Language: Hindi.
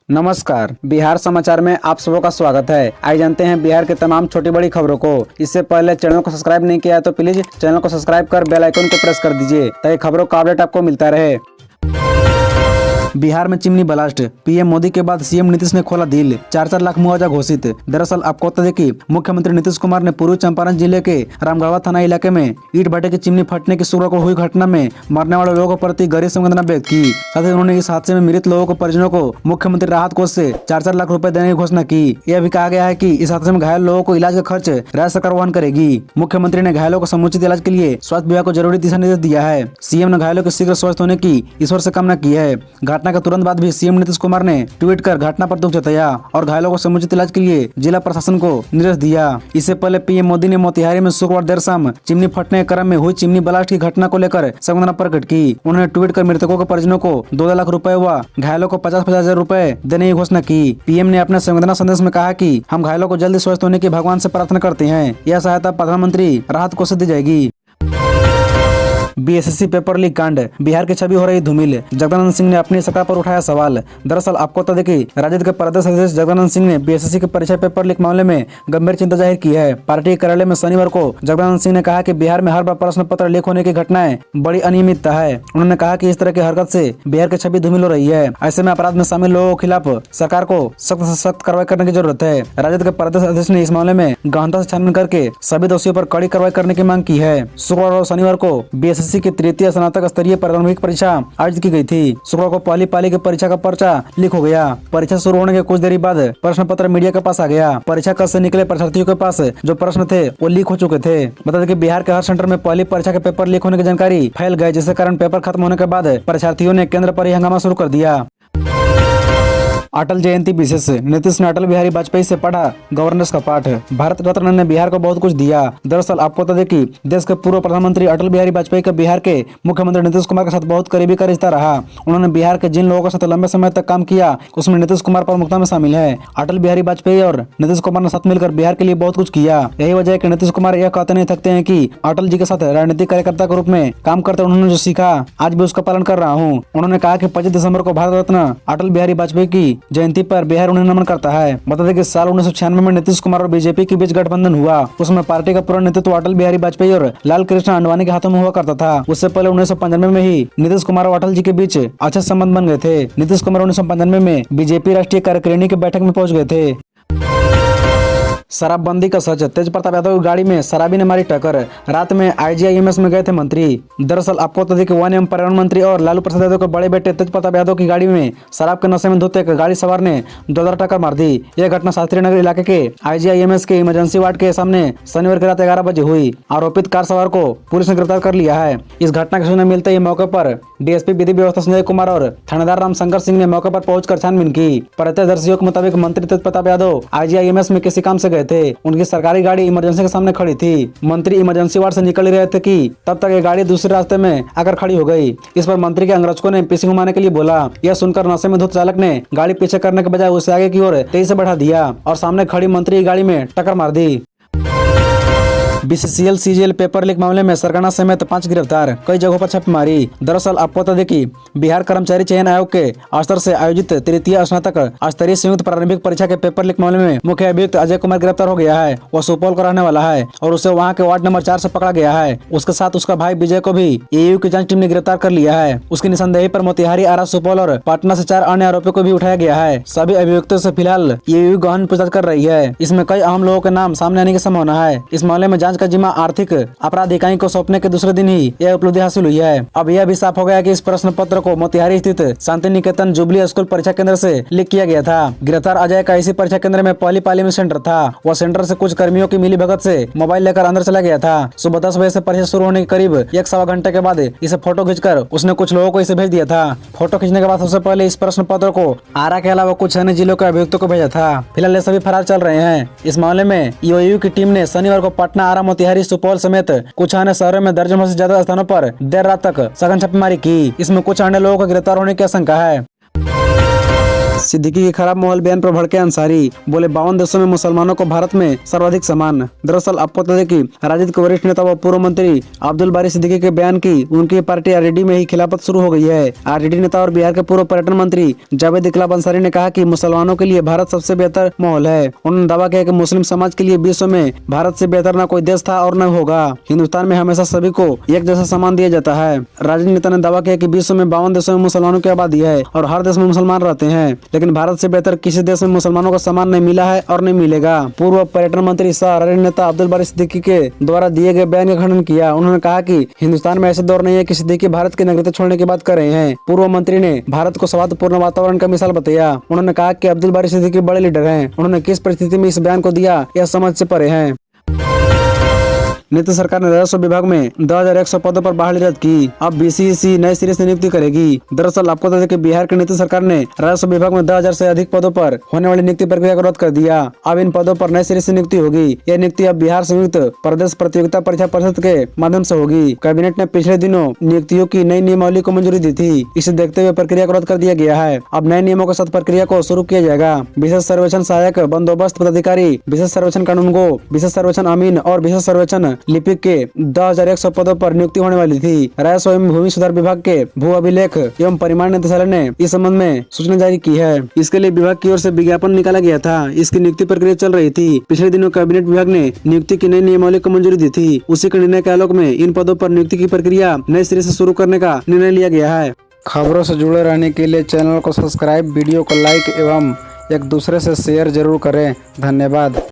नमस्कार, बिहार समाचार में आप सबों का स्वागत है। आइए जानते हैं बिहार के तमाम छोटी बड़ी खबरों को। इससे पहले चैनल को सब्सक्राइब नहीं किया है तो प्लीज चैनल को सब्सक्राइब कर बेल आइकन को प्रेस कर दीजिए ताकि खबरों का अपडेट आपको मिलता रहे। बिहार में चिमनी ब्लास्ट, पीएम मोदी के बाद सीएम नीतीश ने खोला दिल, 4-4 लाख मुआवजा घोषित। दरअसल आपको बता दें कि मुख्यमंत्री नीतीश कुमार ने पूर्वी चंपारण जिले के रामगढ़वा थाना इलाके में ईट भट्टे की चिमनी फटने की शुक्रवार को हुई घटना में मरने वाले लोगों के प्रति गहरी संवेदना व्यक्त की। साथ ही उन्होंने इस हादसे में मृत लोगों के परिजनों को मुख्यमंत्री राहत कोष से 4-4 लाख रुपए देने की घोषणा की। यह भी कहा गया है कि इस हादसे में घायल लोगों को इलाज का खर्च राज्य सरकार वहन करेगी। मुख्यमंत्री ने घायलों को समुचित इलाज के लिए स्वास्थ्य विभाग को जरूरी दिशा निर्देश दिया है। सीएम ने घायलों के शीघ्र स्वस्थ होने की ईश्वर से कामना की है। घटना के तुरंत बाद भी सीएम नीतीश कुमार ने ट्वीट कर घटना पर दुख जताया और घायलों को समुचित इलाज के लिए जिला प्रशासन को निर्देश दिया। इससे पहले पीएम मोदी ने मोतिहारी में शुक्रवार देर शाम चिमनी फटने के क्रम में हुई चिमनी ब्लास्ट की घटना को लेकर संवेदना प्रकट की। उन्होंने ट्वीट कर मृतकों के परिजनों को 2 लाख रुपए व घायलों को 50-50 हजार रुपए देने की घोषणा की। पीएम ने अपने संवेदना संदेश में कहा कि हम घायलों को जल्दी स्वस्थ होने की भगवान से प्रार्थना करते हैं। यह सहायता प्रधानमंत्री राहत कोष से दी जाएगी। बीएसएससी पेपर लीक कांड, बिहार की छवि हो रही धूमिल, जगदानंद सिंह ने अपनी सरकार पर उठाया सवाल। दरअसल आपको बता दें कि राजद के प्रदेश अध्यक्ष जगदानंद सिंह ने बीएसएससी के परीक्षा पेपर लीक मामले में गंभीर चिंता जाहिर की है। पार्टी कार्यालय में शनिवार को जगदानंद सिंह ने कहा कि बिहार में हर बार प्रश्न पत्र लीक होने की घटनाएं बड़ी अनियमितता है। उन्होंने कहा कि इस तरह की हरकत से बिहार की छवि धूमिल हो रही है। ऐसे में अपराध में शामिल लोगों के खिलाफ सरकार को सख्त से सख्त कार्रवाई करने की जरूरत है। राजद के प्रदेश अध्यक्ष ने इस मामले में गहनता से छानबीन करके सभी दोषियों पर कड़ी कार्रवाई करने की मांग की है। शुक्रवार और शनिवार को बीएसएससी की तृतीय स्नातक स्तरीय प्रारंभिक परीक्षा आयोजित की गई थी। शुक्रवार को पहली पाली की परीक्षा का पर्चा लीक हो गया। परीक्षा शुरू होने के कुछ देरी बाद प्रश्न पत्र मीडिया के पास आ गया। परीक्षा कक्ष से निकले परीक्षार्थियों के पास जो प्रश्न थे वो लीक हो चुके थे। बता दें कि बिहार के हर सेंटर में पहली परीक्षा के पेपर लीक होने की जानकारी फैल गई, जिसके कारण पेपर खत्म होने के बाद परीक्षार्थियों ने केंद्र पर ही हंगामा शुरू कर दिया। अटल जयंती विशेष, नीतीश ने अटल बिहारी वाजपेयी से पढ़ा गवर्नेंस का पाठ। भारत रत्न ने बिहार को बहुत कुछ दिया। दरअसल आपको बता दें कि देश के पूर्व प्रधानमंत्री अटल बिहारी वाजपेयी का बिहार के मुख्यमंत्री नीतीश कुमार के साथ बहुत करीबी का रिश्ता रहा। उन्होंने बिहार के जिन लोगों के साथ लंबे समय तक काम किया उसमें नीतीश कुमार प्रमुखता में शामिल है। अटल बिहारी वाजपेयी और नीतीश कुमार ने साथ मिलकर बिहार के लिए बहुत कुछ किया। यही वजह है कि नीतीश कुमार यह कहते नहीं थकते हैं कि अटल जी के साथ राजनीतिक कार्यकर्ता के रूप में काम करते उन्होंने जो सीखा आज भी उसका पालन कर रहा हूँ। उन्होंने कहा कि 25 दिसंबर को भारत रत्न अटल बिहारी वाजपेयी की जयंती पर बिहार उन्हें नमन करता है। बता दें कि साल 1996 में नीतीश कुमार और बीजेपी के बीच गठबंधन हुआ। उसमें पार्टी का पूरा नेतृत्व अटल बिहारी वाजपेयी और लाल कृष्ण आडवाणी के हाथों में हुआ करता था। उससे पहले 1995 में ही नीतीश कुमार और अटल जी के बीच अच्छे संबंध बन गए थे। नीतीश कुमार 1995 में बीजेपी राष्ट्रीय कार्यकारिणी की बैठक में पहुंच गए थे। शराबबंदी का सच, तेज प्रताप यादव की गाड़ी में शराबी ने मारी टक्कर। रात में आईजीआईएमएस में गए थे मंत्री। दरअसल आपको बता दें कि वन एवं पर्यावरण मंत्री और लालू प्रसाद यादव के बड़े बेटे तेज प्रताप यादव की गाड़ी में शराब के नशे में धुत एक गाड़ी सवार ने जोरदार टक्कर मार दी। यह घटना शास्त्री नगर इलाके के आईजीआईएमएस के इमरजेंसी वार्ड के सामने शनिवार की रात 11 बजे हुई। आरोपित कार सवार को पुलिस ने गिरफ्तार कर लिया है। इस घटना की सूचना मिलते ही मौके पर डीएसपी विधि व्यवस्था संजय कुमार और थानेदार रामशंकर सिंह ने मौके पर पहुंचकर छानबीन की। प्रत्यक्षदर्शियों के मुताबिक मंत्री तेज प्रताप यादव आईजीआईएमएस में किसी काम से गए थे। उनकी सरकारी गाड़ी इमरजेंसी के सामने खड़ी थी। मंत्री इमरजेंसी वार्ड से निकल रहे थे कि तब तक ये गाड़ी दूसरे रास्ते में आकर खड़ी हो गई। इस पर मंत्री के अंगरक्षकों ने पीछे घुमाने के लिए बोला। यह सुनकर नशे में धुत चालक ने गाड़ी पीछे करने के बजाय उसे आगे की ओर तेजी से बढ़ा दिया और सामने खड़ी मंत्री की गाड़ी में टक्कर मार दी। बीसीसीएल सीजीएल पेपर लीक मामले में सरगना समेत 5 गिरफ्तार, कई जगहों पर छापेमारी। दरअसल आपको बता दें कि बिहार कर्मचारी चयन आयोग के स्तर से आयोजित तृतीय स्नातक स्तरीय संयुक्त प्रारंभिक परीक्षा के पेपर लीक मामले में मुख्य अभियुक्त अजय कुमार गिरफ्तार हो गया है। वह सुपौल का रहने वाला है और उसे वहाँ के वार्ड नंबर 4 से पकड़ा गया है। उसके साथ उसका भाई विजय को भी एयू की जांच टीम ने गिरफ्तार कर लिया है। उसकी निशानदेही पर मोतिहारी, आरा, सुपौल और पटना से 4 अन्य आरोपियों को भी उठाया गया है। सभी अभियुक्तों से फिलहाल एयू गहन पूछताछ कर रही है। इसमें कई अहम लोगों के नाम सामने आने की संभावना है। इस मामले में जांच का जिम्मा आर्थिक अपराध इकाई को सौंपने के दूसरे दिन ही यह उपलब्धि हासिल हुई है। अब यह भी साफ हो गया कि इस प्रश्न पत्र को मोतिहारी स्थित शांति निकेतन जुबली स्कूल परीक्षा केंद्र से लीक किया गया था। गिरफ्तार अजय का इसी परीक्षा केंद्र में पहली पाली में सेंटर था। वह सेंटर से कुछ कर्मियों की मिली भगत से मोबाइल लेकर अंदर चला गया था। सुबह 10 बजे से परीक्षा शुरू होने के करीब 1-1.25 घंटे के बाद इसे फोटो खींचकर उसने कुछ लोगों को इसे भेज दिया था। फोटो खींचने के बाद सबसे पहले इस प्रश्न पत्र को आरा के अलावा कुछ अन्य जिलों के अभियुक्तों को भेजा था। फिलहाल ये सभी फरार चल रहे हैं। इस मामले में ईओयू की टीम ने शनिवार को पटना, आरा, मोतिहारी, सुपौल समेत कुछ अन्य शहरों में दर्जनों से ज्यादा स्थानों पर देर रात तक सघन छापेमारी की। इसमें कुछ अन्य लोगों को गिरफ्तार होने की आशंका है। सिद्दीकी के खराब माहौल बयान पर भड़के अंसारी, बोले 52 देशों में मुसलमानों को भारत में सर्वाधिक सम्मान। दरअसल आपको बता दें कि राजद के वरिष्ठ नेता व पूर्व मंत्री अब्दुल बारी सिद्दीकी के बयान की उनकी पार्टी आरजेडी में ही खिलाफत शुरू हो गई है। आरजेडी नेता और बिहार के पूर्व पर्यटन मंत्री जावेद इकबाल अंसारी ने कहा कि मुसलमानों के लिए भारत सबसे बेहतर माहौल है। उन्होंने दावा किया कि मुस्लिम समाज के लिए विश्व में भारत से बेहतर न कोई देश था और न होगा। हिंदुस्तान में हमेशा सभी को एक जैसा सम्मान दिया जाता है। राजद नेता ने दावा किया कि विश्व में 52 देशों में मुसलमानों की आबादी है और हर देश में मुसलमान रहते हैं, लेकिन भारत से बेहतर किसी देश में मुसलमानों को सम्मान नहीं मिला है और नहीं मिलेगा। पूर्व पर्यटन मंत्री सह राजद नेता अब्दुल बारी सिद्दीकी के द्वारा दिए गए बयान का खंडन किया। उन्होंने कहा कि हिंदुस्तान में ऐसे दौर नहीं है कि सिद्दीकी भारत की नागरिकता छोड़ने की बात कर रहे हैं। पूर्व मंत्री ने भारत को सौहार्दपूर्ण वातावरण का मिसाल बताया। उन्होंने कहा कि अब्दुल बारी सिद्दीकी बड़े लीडर हैं। उन्होंने किस परिस्थिति में इस बयान को दिया यह समझ से परे है। नीतीश सरकार ने राजस्व विभाग में 2100 पदों पर बहाली रद्द की। अब बीसीसी नए सिरे से नियुक्ति करेगी। दरअसल आपको बता दें कि बिहार की नीतीश सरकार ने राजस्व विभाग में 10,000 से अधिक पदों पर होने वाली नियुक्ति प्रक्रिया को रद्द कर दिया। अब इन पदों पर नए सिरे से नियुक्ति होगी। यह नियुक्ति अब बिहार संयुक्त प्रदेश प्रतियोगिता परीक्षा परिषद के माध्यम से होगी। कैबिनेट ने पिछले दिनों नियुक्तियों की नई नियमावली को मंजूरी दी थी। इसे देखते हुए प्रक्रिया को रद्द कर दिया गया है। अब नए नियमों के साथ प्रक्रिया को शुरू किया जाएगा। विशेष सर्वेक्षण सहायक बंदोबस्त पदाधिकारी, विशेष सर्वेक्षण कानूनगो, विशेष सर्वेक्षण अमीन और विशेष सर्वेक्षण लिपिक के 10,100 पदों पर नियुक्ति होने वाली थी। राजस्व एवं भूमि सुधार विभाग के भू अभिलेख एवं परिमाण निदेशालय ने इस संबंध में सूचना जारी की है। इसके लिए विभाग की ओर से विज्ञापन निकाला गया था। इसकी नियुक्ति प्रक्रिया चल रही थी। पिछले दिनों कैबिनेट विभाग ने नियुक्ति की नई नियमावली को मंजूरी दी थी। उसी के निर्णय के आलोक में इन पदों पर नियुक्ति की प्रक्रिया नए सिरे से शुरू करने का निर्णय लिया गया है। खबरों से जुड़े रहने के लिए चैनल को सब्सक्राइब, वीडियो को लाइक एवं एक दूसरे से शेयर जरूर करें। धन्यवाद।